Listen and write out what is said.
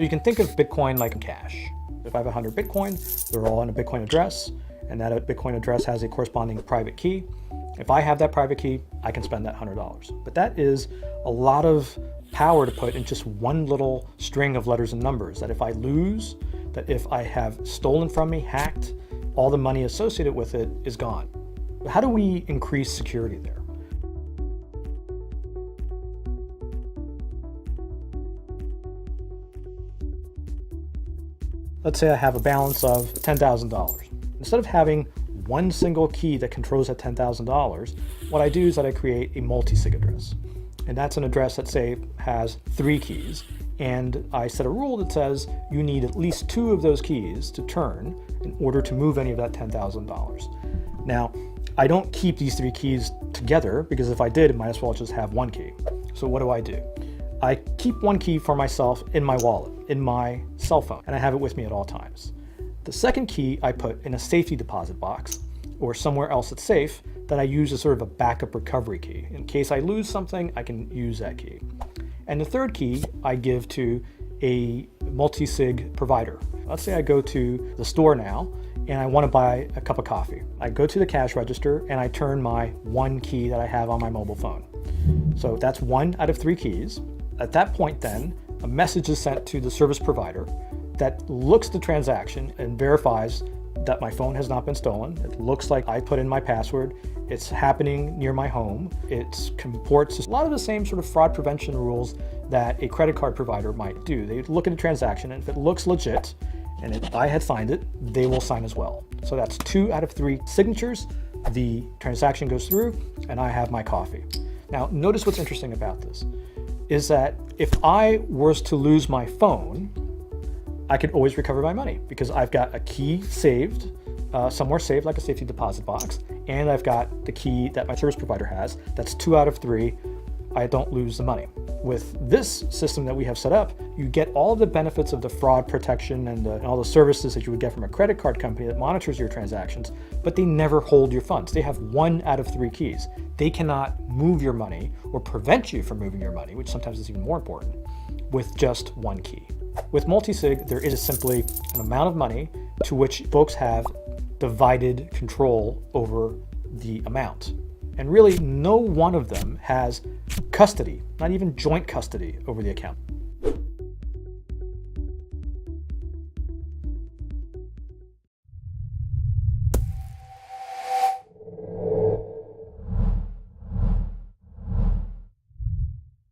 You can think of Bitcoin like cash. If I have 100 Bitcoin, they're all in a Bitcoin address, and that Bitcoin address has a corresponding private key. If I have that private key, I can spend that $100. But that is a lot of power to put in just one little string of letters and numbers, that if I lose, that if I have stolen from me, hacked, all the money associated with it is gone. How do we increase security there? Let's say I have a balance of $10,000. Instead of having one single key that controls that $10,000, what I do is that I create a multisig address. And that's an address that, say, has 3 keys. And I set a rule that says you need at least 2 of those keys to turn in order to move any of that $10,000. Now, I don't keep these 3 keys together, because if I did, it might as well just have 1 key. So what do? I keep 1 key for myself in my wallet, in my cell phone, and I have it with me at all times. The second key I put in a safety deposit box or somewhere else that's safe that I use as sort of a backup recovery key. In case I lose something, I can use that key. And the third key I give to a multisig provider. Let's say I go to the store now and I want to buy a cup of coffee. I go to the cash register and I turn my 1 key that I have on my mobile phone. So that's 1 out of 3 keys. At that point then, a message is sent to the service provider that looks at the transaction and verifies that my phone has not been stolen. It looks like I put in my password. It's happening near my home. It comports a lot of the same sort of fraud prevention rules that a credit card provider might do. They look at the transaction, and if it looks legit, and if I had signed it, they will sign as well. So that's 2 out of 3 signatures. The transaction goes through, and I have my coffee. Now, notice what's interesting about this is that if I was to lose my phone, I could always recover my money because I've got a key saved, somewhere saved like a safety deposit box, and I've got the key that my service provider has. That's 2 out of 3. I don't lose the money. With this system that we have set up, you get all the benefits of the fraud protection and all the services that you would get from a credit card company that monitors your transactions, but they never hold your funds. They have 1 out of 3 keys. They cannot move your money or prevent you from moving your money, which sometimes is even more important, with just 1 key. With multisig, there is simply an amount of money to which folks have divided control over the amount. And really, no one of them has custody, not even joint custody over the account.